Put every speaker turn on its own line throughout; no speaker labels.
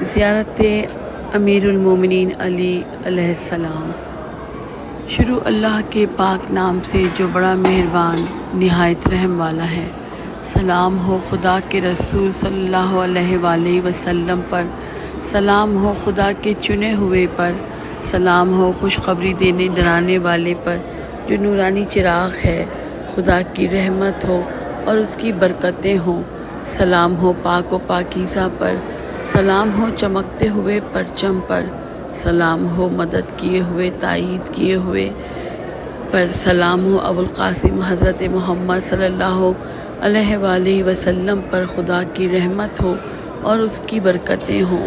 زیارت امیر المومنین علی علیہ السلام۔ شروع اللہ کے پاک نام سے جو بڑا مہربان نہایت رحم والا ہے۔ سلام ہو خدا کے رسول صلی اللہ علیہ وآلہ وسلم پر، سلام ہو خدا کے چنے ہوئے پر، سلام ہو خوشخبری دینے ڈرانے والے پر جو نورانی چراغ ہے، خدا کی رحمت ہو اور اس کی برکتیں ہوں۔ سلام ہو پاک و پاکیزہ پر، سلام ہو چمکتے ہوئے پرچم پر، سلام ہو مدد کیے ہوئے تائید کیے ہوئے پر، سلام ہو ابوالقاسم حضرت محمد صلی اللہ علیہ وآلہ وسلم پر، خدا کی رحمت ہو اور اس کی برکتیں ہوں۔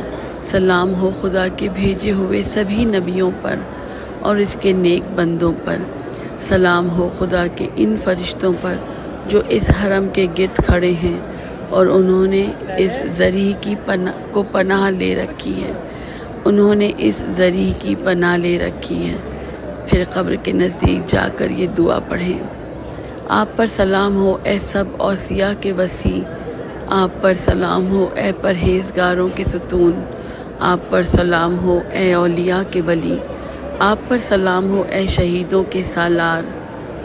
سلام ہو خدا کے بھیجے ہوئے سبھی نبیوں پر اور اس کے نیک بندوں پر، سلام ہو خدا کے ان فرشتوں پر جو اس حرم کے گرد کھڑے ہیں اور انہوں نے اس ذریح کی پناہ لے رکھی ہے، انہوں نے اس ذریح کی پناہ لے رکھی ہے۔ پھر قبر کے نزدیک جا کر یہ دعا پڑھیں: آپ پر سلام ہو اے سب اوصیاء کے وسیع، آپ پر سلام ہو اے پرہیزگاروں کے ستون، آپ پر سلام ہو اے اولیاء کے ولی، آپ پر سلام ہو اے شہیدوں کے سالار،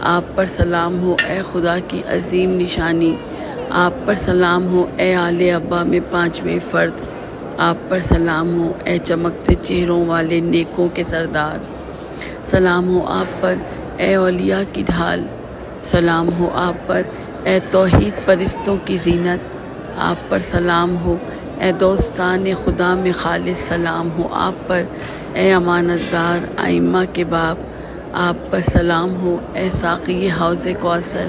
آپ پر سلام ہو اے خدا کی عظیم نشانی، آپ پر سلام ہو اے آل ابا میں پانچویں فرد، آپ پر سلام ہو اے چمکتے چہروں والے نیکوں کے سردار، سلام ہو آپ پر اے اولیاء کی ڈھال، سلام ہو آپ پر اے توحید پرستوں کی زینت، آپ پر سلام ہو اے دوستان خدا میں خالص، سلام ہو آپ پر اے امانت دار ائمہ کے باپ، آپ پر سلام ہو اے ساقی حوض کوثر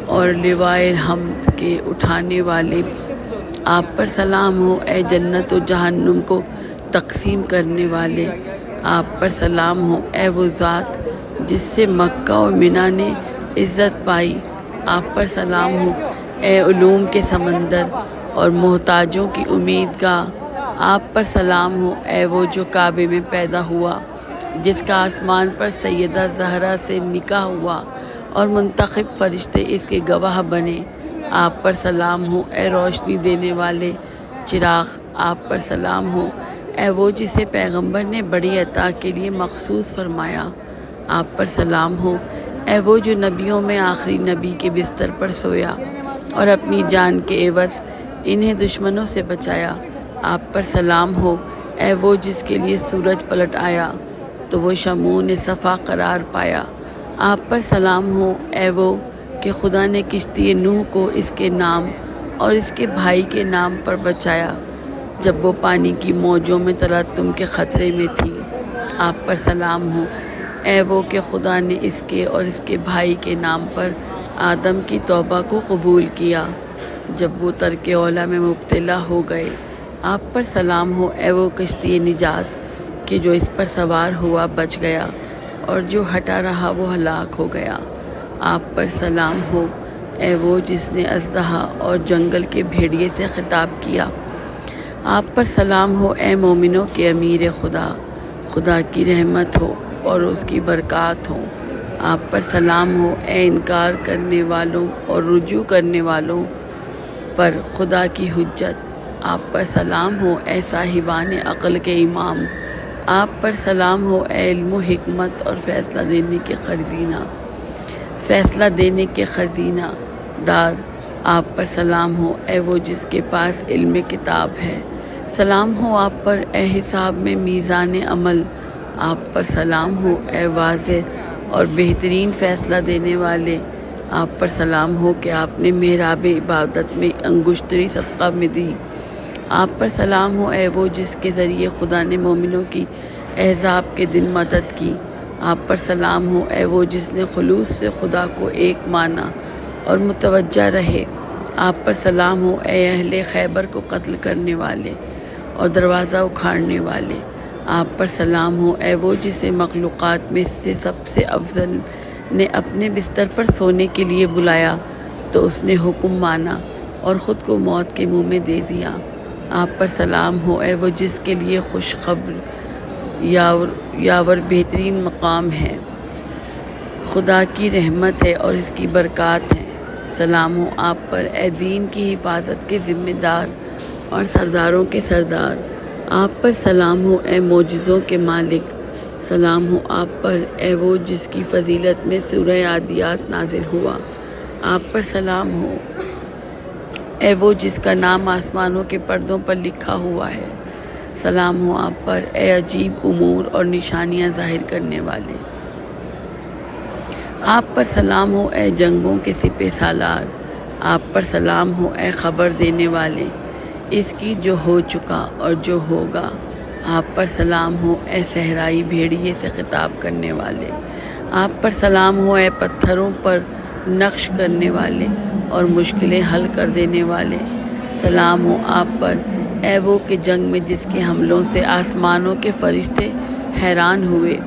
اور لوائے الحمد کے اٹھانے والے، آپ پر سلام ہو اے جنت و جہنم کو تقسیم کرنے والے، آپ پر سلام ہو اے وہ ذات جس سے مکہ و منی نے عزت پائی، آپ پر سلام ہو اے علوم کے سمندر اور محتاجوں کی امیدگاہ، آپ پر سلام ہو اے وہ جو کعبے میں پیدا ہوا، جس کا آسمان پر سیدہ زہرا سے نکاح ہوا اور منتخب فرشتے اس کے گواہ بنے، آپ پر سلام ہو اے روشنی دینے والے چراغ، آپ پر سلام ہو اے وہ جسے پیغمبر نے بڑی عطا کے لیے مخصوص فرمایا، آپ پر سلام ہو اے وہ جو نبیوں میں آخری نبی کے بستر پر سویا اور اپنی جان کے عوض انہیں دشمنوں سے بچایا، آپ پر سلام ہو اے وہ جس کے لیے سورج پلٹ آیا تو وہ شمعون صفا قرار پایا، آپ پر سلام ہو اے وہ کہ خدا نے کشتی نوح کو اس کے نام اور اس کے بھائی کے نام پر بچایا جب وہ پانی کی موجوں میں تلاطم کے خطرے میں تھی، آپ پر سلام ہو اے وہ کہ خدا نے اس کے اور اس کے بھائی کے نام پر آدم کی توبہ کو قبول کیا جب وہ ترک اولا میں مبتلا ہو گئے، آپ پر سلام ہو اے وہ کشتی نجات کہ جو اس پر سوار ہوا بچ گیا اور جو ہٹا رہا وہ ہلاک ہو گیا، آپ پر سلام ہو اے وہ جس نے اژدہا اور جنگل کے بھیڑیے سے خطاب کیا، آپ پر سلام ہو اے مومنوں کے امیر خدا، خدا کی رحمت ہو اور اس کی برکات ہوں، آپ پر سلام ہو اے انکار کرنے والوں اور رجوع کرنے والوں پر خدا کی حجت، آپ پر سلام ہو اے صاحبان عقل کے امام، آپ پر سلام ہو اے علم و حکمت اور فیصلہ دینے کے خزینہ دار، آپ پر سلام ہو اے وہ جس کے پاس علم کتاب ہے، سلام ہو آپ پر اے حساب میں میزان عمل، آپ پر سلام ہو اے واضح اور بہترین فیصلہ دینے والے، آپ پر سلام ہو کہ آپ نے محراب عبادت میں انگشتری صدقہ میں دی، آپ پر سلام ہو اے وہ جس کے ذریعے خدا نے مومنوں کی احزاب کے دن مدد کی، آپ پر سلام ہو اے وہ جس نے خلوص سے خدا کو ایک مانا اور متوجہ رہے، آپ پر سلام ہو اے اہل خیبر کو قتل کرنے والے اور دروازہ اکھاڑنے والے، آپ پر سلام ہو اے وہ جسے مخلوقات میں سے سب سے افضل نے اپنے بستر پر سونے کے لیے بلایا تو اس نے حکم مانا اور خود کو موت کے منہ میں دے دیا، آپ پر سلام ہو اے وہ جس کے لیے خوشخبر یاور بہترین مقام ہے، خدا کی رحمت ہے اور اس کی برکات ہیں، سلام ہو آپ پر اے دین کی حفاظت کے ذمہ دار اور سرداروں کے سردار، آپ پر سلام ہو اے معجزوں کے مالک، سلام ہو آپ پر اے وہ جس کی فضیلت میں سورہ عادیات نازل ہوا، آپ پر سلام ہو اے وہ جس کا نام آسمانوں کے پردوں پر لکھا ہوا ہے، سلام ہو آپ پر اے عجیب امور اور نشانیاں ظاہر کرنے والے، آپ پر سلام ہو اے جنگوں کے سپہ سالار، آپ پر سلام ہو اے خبر دینے والے اس کی جو ہو چکا اور جو ہوگا، آپ پر سلام ہو اے صحرائی بھیڑیے سے خطاب کرنے والے، آپ پر سلام ہو اے پتھروں پر نقش کرنے والے اور مشکلیں حل کر دینے والے، سلام ہو آپ پر اے وہ کہ جنگ میں جس کے حملوں سے آسمانوں کے فرشتے حیران ہوئے،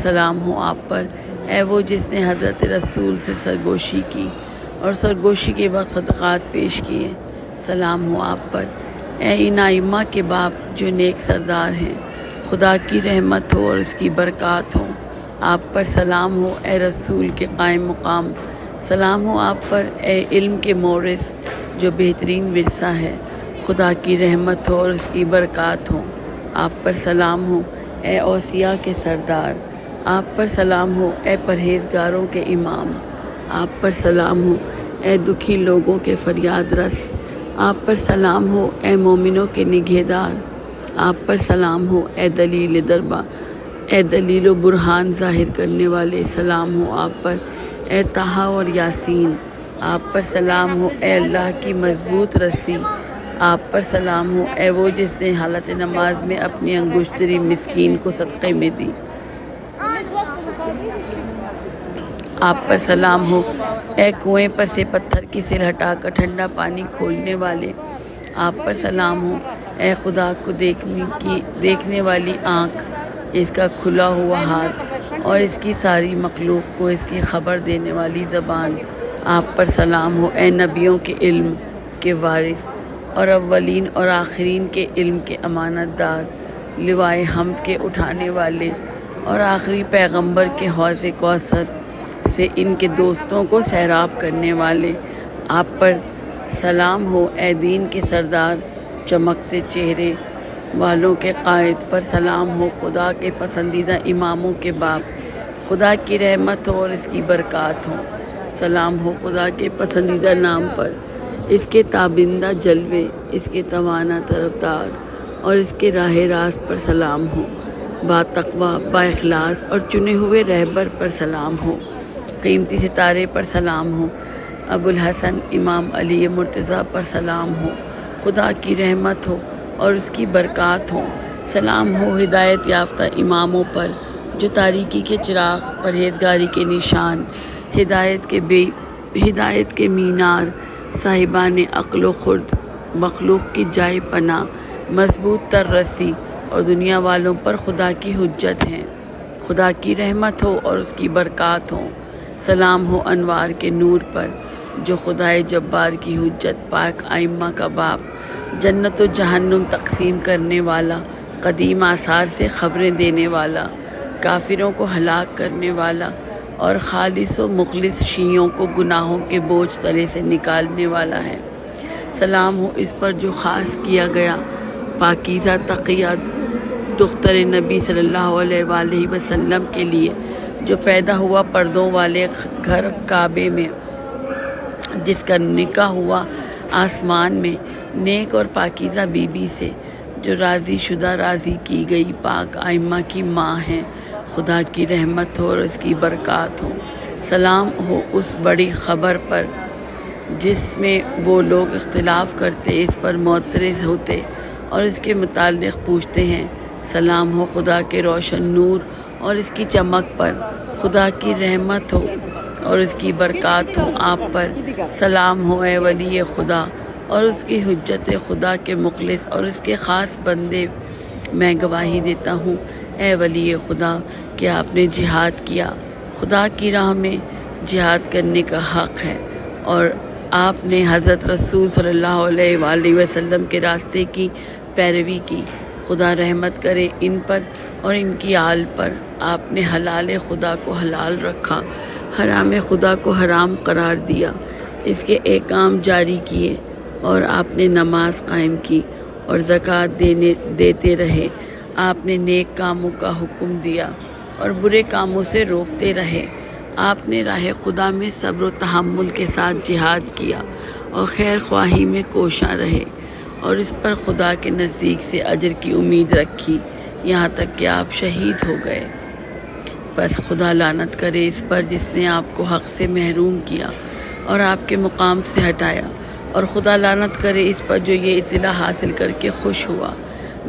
سلام ہو آپ پر اے وہ جس نے حضرت رسول سے سرگوشی کی اور سرگوشی کے وقت صدقات پیش کیے، سلام ہو آپ پر اے ان ائمہ کے باپ جو نیک سردار ہیں، خدا کی رحمت ہو اور اس کی برکات ہو، آپ پر سلام ہو اے رسول کے قائم مقام، سلام ہو آپ پر اے علم کے مورث جو بہترین ورثہ ہے، خدا کی رحمت ہو اور اس کی برکات ہو، آپ پر سلام ہو اے اوصیاء کے سردار، آپ پر سلام ہو اے پرہیزگاروں کے امام، آپ پر سلام ہو اے دکھی لوگوں کے فریاد رس، آپ پر سلام ہو اے مومنوں کے نگہدار، آپ پر سلام ہو اے دلیل و برہان ظاہر کرنے والے، سلام ہو آپ پر اے طٰہٰ اور یاسین، آپ پر سلام ہو اے اللہ کی مضبوط رسی، آپ پر سلام ہو اے وہ جس نے حالت نماز میں اپنی انگشتری مسکین کو صدقے میں دی، آپ پر سلام ہو اے کنویں پر سے پتھر کی سل ہٹا کر ٹھنڈا پانی کھولنے والے، آپ پر سلام ہو اے خدا کو دیکھنے والی آنکھ، اس کا کھلا ہوا ہاتھ اور اس کی ساری مخلوق کو اس کی خبر دینے والی زبان، آپ پر سلام ہو اے نبیوں کے علم کے وارث اور اولین اور آخرین کے علم کے امانت دار، لوائے حمد کے اٹھانے والے اور آخری پیغمبر کے حوض کوثر سے ان کے دوستوں کو سیراب کرنے والے، آپ پر سلام ہو اے دین کے سردار، چمکتے چہرے والوں کے قائد، پر سلام ہو خدا کے پسندیدہ اماموں کے باپ، خدا کی رحمت ہو اور اس کی برکات ہو، سلام ہو خدا کے پسندیدہ نام پر، اس کے تابندہ جلوے، اس کے توانا طرفدار اور اس کے راہ راست پر سلام ہو، با تقویٰ با اخلاص اور چنے ہوئے رہبر پر سلام ہو، قیمتی ستارے پر سلام ہو، ابو الحسن امام علی مرتضیٰ پر سلام ہو، خدا کی رحمت ہو اور اس کی برکات ہو، سلام ہو ہدایت یافتہ اماموں پر جو تاریکی کے چراغ، پرہیزگاری کے نشان، ہدایت کے مینار، صاحبان عقل و خرد، مخلوق کی جائے پناہ، مضبوط تر رسی اور دنیا والوں پر خدا کی حجت ہیں، خدا کی رحمت ہو اور اس کی برکات ہو، سلام ہو انوار کے نور پر جو خدائے جبار کی حجت، پاک ائمہ کا باپ، جنت و جہنم تقسیم کرنے والا، قدیم آثار سے خبریں دینے والا، کافروں کو ہلاک کرنے والا اور خالص و مخلص شیعوں کو گناہوں کے بوجھ تلے سے نکالنے والا ہے، سلام ہو اس پر جو خاص کیا گیا پاکیزہ تقیہ دختر نبی صلی اللہ علیہ وآلہ وسلم کے لیے، جو پیدا ہوا پردوں والے گھر کعبے میں، جس کا نکاح ہوا آسمان میں نیک اور پاکیزہ بی بی سے، جو راضی شدہ راضی کی گئی پاک ائمہ کی ماں ہیں، خدا کی رحمت ہو اور اس کی برکات ہو، سلام ہو اس بڑی خبر پر جس میں وہ لوگ اختلاف کرتے، اس پر معترض ہوتے اور اس کے متعلق پوچھتے ہیں، سلام ہو خدا کے روشن نور اور اس کی چمک پر، خدا کی رحمت ہو اور اس کی برکات ہو آپ پر، سلام ہو اے ولی خدا اور اس کی حجت خدا کے مخلص اور اس کے خاص بندے، میں گواہی دیتا ہوں اے ولی خدا کہ آپ نے جہاد کیا، خدا کی راہ میں جہاد کرنے کا حق ہے، اور آپ نے حضرت رسول صلی اللہ علیہ وآلہ وسلم کے راستے کی پیروی کی، خدا رحمت کرے ان پر اور ان کی آل پر، آپ نے حلال خدا کو حلال رکھا، حرام خدا کو حرام قرار دیا، اس کے احکام جاری کیے، اور آپ نے نماز قائم کی اور زکوٰۃ دیتے رہے۔ آپ نے نیک کاموں کا حکم دیا اور برے کاموں سے روکتے رہے۔ آپ نے راہ خدا میں صبر و تحمل کے ساتھ جہاد کیا اور خیر خواہی میں کوشاں رہے، اور اس پر خدا کے نزدیک سے اجر کی امید رکھی، یہاں تک کہ آپ شہید ہو گئے۔ بس خدا لعنت کرے اس پر جس نے آپ کو حق سے محروم کیا اور آپ کے مقام سے ہٹایا، اور خدا لعنت کرے اس پر جو یہ اطلاع حاصل کر کے خوش ہوا۔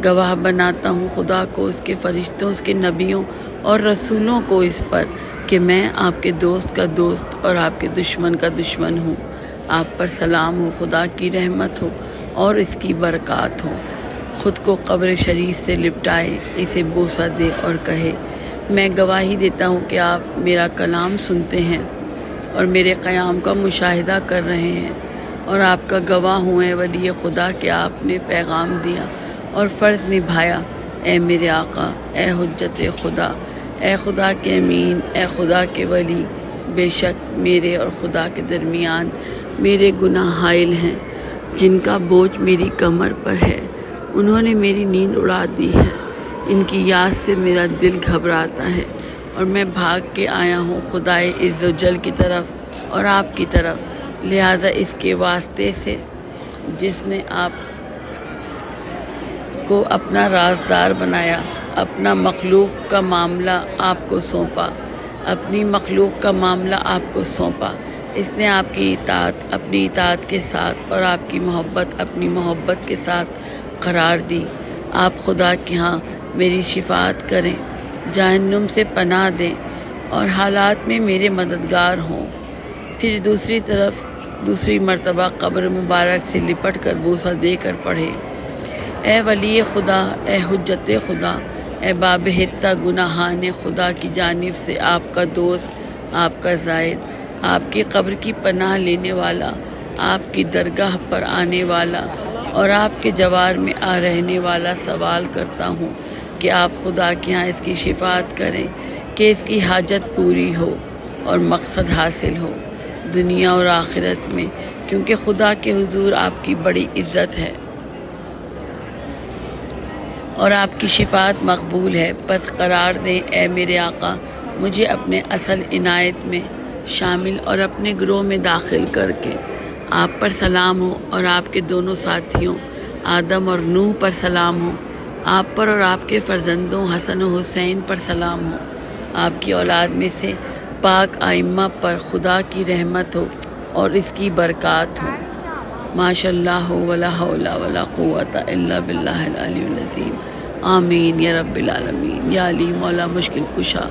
گواہ بناتا ہوں خدا کو، اس کے فرشتوں، اس کے نبیوں اور رسولوں کو اس پر کہ میں آپ کے دوست کا دوست اور آپ کے دشمن کا دشمن ہوں۔ آپ پر سلام ہو، خدا کی رحمت ہو اور اس کی برکات ہو۔ خود کو قبر شریف سے لپٹائے، اسے بوسہ دے اور کہے، میں گواہی دیتا ہوں کہ آپ میرا کلام سنتے ہیں اور میرے قیام کا مشاہدہ کر رہے ہیں، اور آپ کا گواہ ہوں اے ولی خدا کہ آپ نے پیغام دیا اور فرض نبھایا۔ اے میرے آقا، اے حجت خدا، اے خدا کے امین، اے خدا کے ولی، بے شک میرے اور خدا کے درمیان میرے گناہ حائل ہیں، جن کا بوجھ میری کمر پر ہے۔ انہوں نے میری نیند اڑا دی ہے، ان کی یاد سے میرا دل گھبراتا ہے، اور میں بھاگ کے آیا ہوں خدائے عز و جل کی طرف اور آپ کی طرف، لہٰذا اس کے واسطے سے جس نے آپ کو اپنا رازدار بنایا، اپنا مخلوق کا معاملہ آپ کو سونپا، اپنی مخلوق کا معاملہ آپ کو سونپا، اس نے آپ کی اطاعت اپنی اطاعت کے ساتھ اور آپ کی محبت اپنی محبت کے ساتھ قرار دی۔ آپ خدا کے ہاں میری شفاعت کریں، جہنم سے پناہ دیں اور حالات میں میرے مددگار ہوں۔ پھر دوسری طرف دوسری مرتبہ قبر مبارک سے لپٹ کر بوسہ دے کر پڑھے، اے ولی خدا، اے حجت خدا، اے بابہتہ گناہان خدا کی جانب سے آپ کا دوست، آپ کا زائر، آپ کی قبر کی پناہ لینے والا، آپ کی درگاہ پر آنے والا اور آپ کے جوار میں آ رہنے والا سوال کرتا ہوں کہ آپ خدا کے ہاں اس کی شفاعت کریں کہ اس کی حاجت پوری ہو اور مقصد حاصل ہو دنیا اور آخرت میں، کیونکہ خدا کے حضور آپ کی بڑی عزت ہے اور آپ کی شفاعت مقبول ہے۔ پس قرار دیں اے میرے آقا، مجھے اپنے اصل عنایت میں شامل اور اپنے گروہ میں داخل کر کے۔ آپ پر سلام ہو اور آپ کے دونوں ساتھیوں آدم اور نوح پر سلام ہو۔ آپ پر اور آپ کے فرزندوں حسن و حسین پر سلام ہو۔ آپ کی اولاد میں سے پاک ائمہ پر خدا کی رحمت ہو اور اس کی برکات ہو۔ ماشاء اللہ ولا حول ولا قوت الا باللہ العلی العظیم۔ آمین یا رب العالمین۔ یا علی مولا مشکل کشا،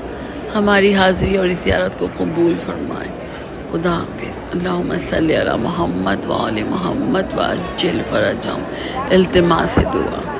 ہماری حاضری اور اس زیارت کو قبول فرمائے۔ خدا حافظ۔ اللہم صلی علی محمد و آل محمد وعجل فرجہم۔ التماس دعا۔